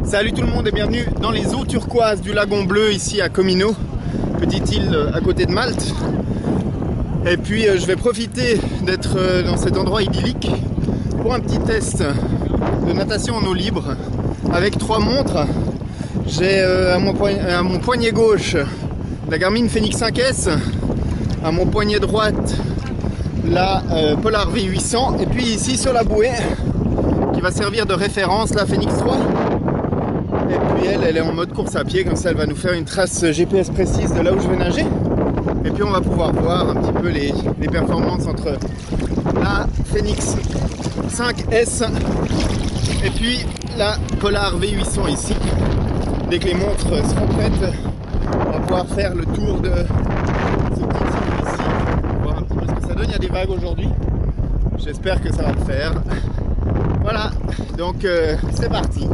Salut tout le monde et bienvenue dans les eaux turquoises du lagon bleu ici à Comino, petite île à côté de Malte. Et puis je vais profiter d'être dans cet endroit idyllique pour un petit test de natation en eau libre avec 3 montres. J'ai à mon poignet gauche la Garmin Fenix 5S, à mon poignet droite la Polar V800 et puis ici sur la bouée qui va servir de référence la Fenix 3. Et puis elle est en mode course à pied, comme ça elle va nous faire une trace GPS précise de là où je vais nager. Et puis on va pouvoir voir un petit peu les performances entre la Fenix 5S et puis la Polar V800 ici. Dès que les montres seront prêtes, on va pouvoir faire le tour de ce petit île ici, voir un petit peu ce que ça donne. Il y a des vagues aujourd'hui, j'espère que ça va le faire. Voilà, donc c'est parti.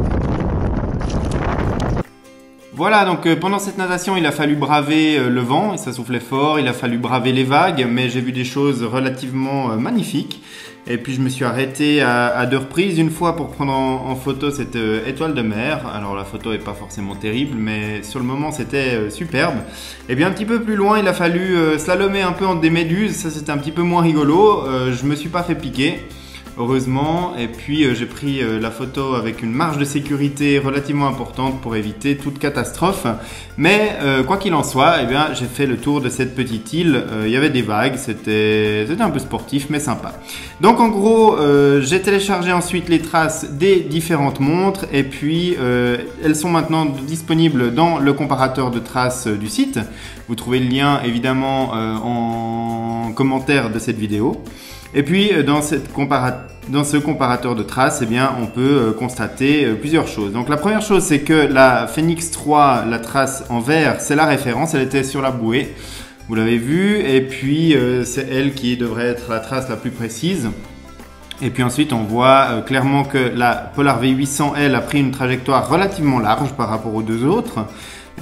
Voilà, donc pendant cette natation, il a fallu braver le vent, et ça soufflait fort, il a fallu braver les vagues, mais j'ai vu des choses relativement magnifiques. Et puis je me suis arrêté à 2 reprises, une fois pour prendre en photo cette étoile de mer. Alors la photo n'est pas forcément terrible, mais sur le moment c'était superbe. Et bien un petit peu plus loin, il a fallu slalomer un peu entre des méduses, ça c'était un petit peu moins rigolo. Je me suis pas fait piquer, heureusement, et puis j'ai pris la photo avec une marge de sécurité relativement importante pour éviter toute catastrophe. Mais quoi qu'il en soit, eh bien, j'ai fait le tour de cette petite île. Il y avait des vagues, c'était un peu sportif mais sympa. Donc en gros, j'ai téléchargé ensuite les traces des différentes montres et puis elles sont maintenant disponibles dans le comparateur de traces du site. Vous trouvez le lien évidemment en commentaire de cette vidéo. Et puis dans ce comparateur de traces, eh bien, on peut constater plusieurs choses. Donc la première chose, c'est que la Fenix 3, la trace en vert, c'est la référence, elle était sur la bouée, vous l'avez vu, et puis c'est elle qui devrait être la trace la plus précise. Et puis ensuite, on voit clairement que la Polar V800, elle, a pris une trajectoire relativement large par rapport aux deux autres.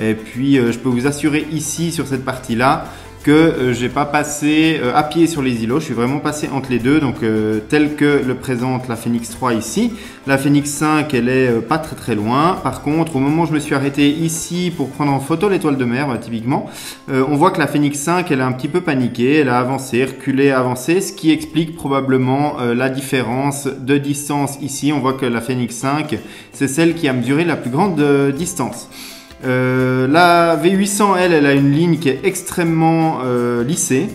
Et puis je peux vous assurer ici, sur cette partie-là, que j'ai pas passé à pied sur les îlots, je suis vraiment passé entre les deux, donc tel que le présente la Fenix 3 ici. La Fenix 5, elle est pas très loin. Par contre, au moment où je me suis arrêté ici pour prendre en photo l'étoile de mer, typiquement, on voit que la Fenix 5, elle a un petit peu paniqué, elle a avancé, reculé, avancé, ce qui explique probablement la différence de distance ici. On voit que la Fenix 5, c'est celle qui a mesuré la plus grande distance. La V800, elle a une ligne qui est extrêmement lissée,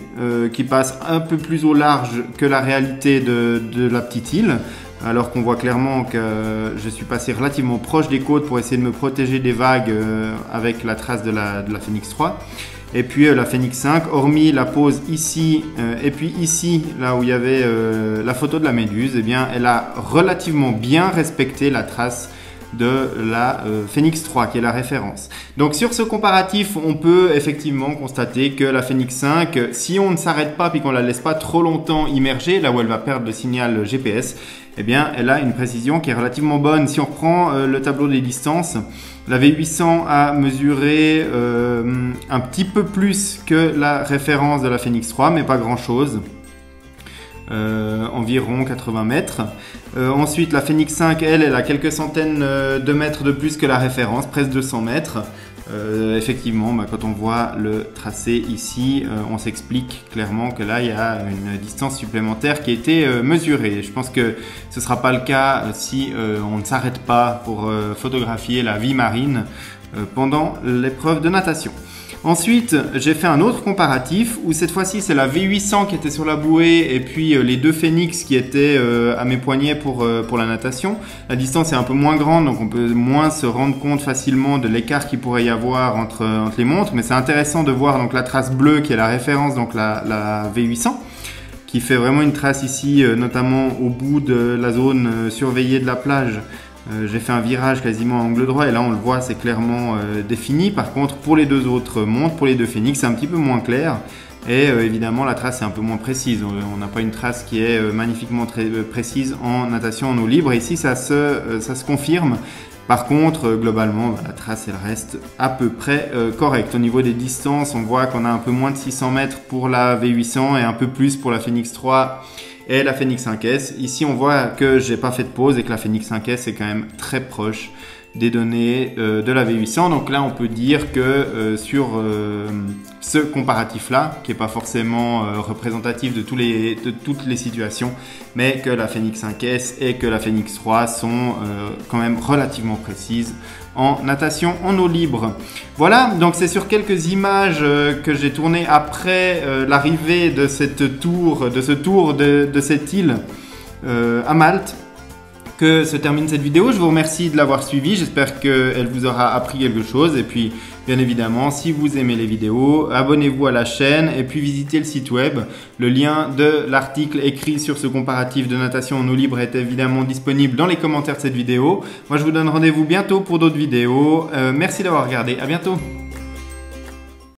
qui passe un peu plus au large que la réalité de la petite île, alors qu'on voit clairement que je suis passé relativement proche des côtes pour essayer de me protéger des vagues avec la trace de la Fenix 3. Et puis la Fenix 5, hormis la pose ici et puis ici, là où il y avait la photo de la méduse, eh bien, elle a relativement bien respecté la trace de la Fenix 3 qui est la référence. Donc sur ce comparatif, on peut effectivement constater que la Fenix 5, si on ne s'arrête pas puis qu'on la laisse pas trop longtemps immerger, là où elle va perdre le signal GPS, eh bien elle a une précision qui est relativement bonne. Si on reprend le tableau des distances, la V800 a mesuré un petit peu plus que la référence de la Fenix 3, mais pas grand chose. Environ 80 mètres. Ensuite, la Fenix 5, elle a quelques centaines de mètres de plus que la référence, presque 200 mètres. Effectivement, quand on voit le tracé ici, on s'explique clairement que là, il y a une distance supplémentaire qui a été mesurée. Je pense que ce ne sera pas le cas si on ne s'arrête pas pour photographier la vie marine pendant l'épreuve de natation. Ensuite, j'ai fait un autre comparatif où cette fois-ci c'est la V800 qui était sur la bouée et puis les deux Fenix qui étaient à mes poignets pour la natation. La distance est un peu moins grande, donc on peut moins se rendre compte facilement de l'écart qu'il pourrait y avoir entre les montres, mais c'est intéressant de voir donc la trace bleue qui est la référence, donc la V800, qui fait vraiment une trace ici, notamment au bout de la zone surveillée de la plage. J'ai fait un virage quasiment à angle droit et là on le voit, c'est clairement défini. Par contre, pour les deux autres montres, pour les deux Fenix, c'est un petit peu moins clair et évidemment la trace est un peu moins précise. On n'a pas une trace qui est magnifiquement très précise en natation en eau libre et ici ça se confirme. Par contre, globalement, la trace elle reste à peu près correcte. Au niveau des distances, on voit qu'on a un peu moins de 600 mètres pour la V800 et un peu plus pour la Fenix 3 et la Fenix 5S. Ici, on voit que j'ai pas fait de pause et que la Fenix 5S est quand même très proche des données de la V800. Donc là, on peut dire que sur ce comparatif-là, qui n'est pas forcément représentatif de toutes les situations, mais que la Fenix 5S et que la Fenix 3 sont quand même relativement précises en natation en eau libre. Voilà, donc c'est sur quelques images que j'ai tournées après l'arrivée de ce tour de cette île à Malte que se termine cette vidéo. Je vous remercie de l'avoir suivi, j'espère qu'elle vous aura appris quelque chose et puis bien évidemment si vous aimez les vidéos, abonnez-vous à la chaîne et puis visitez le site web. Le lien de l'article écrit sur ce comparatif de natation en eau libre est évidemment disponible dans les commentaires de cette vidéo. Moi je vous donne rendez-vous bientôt pour d'autres vidéos. Merci d'avoir regardé, à bientôt.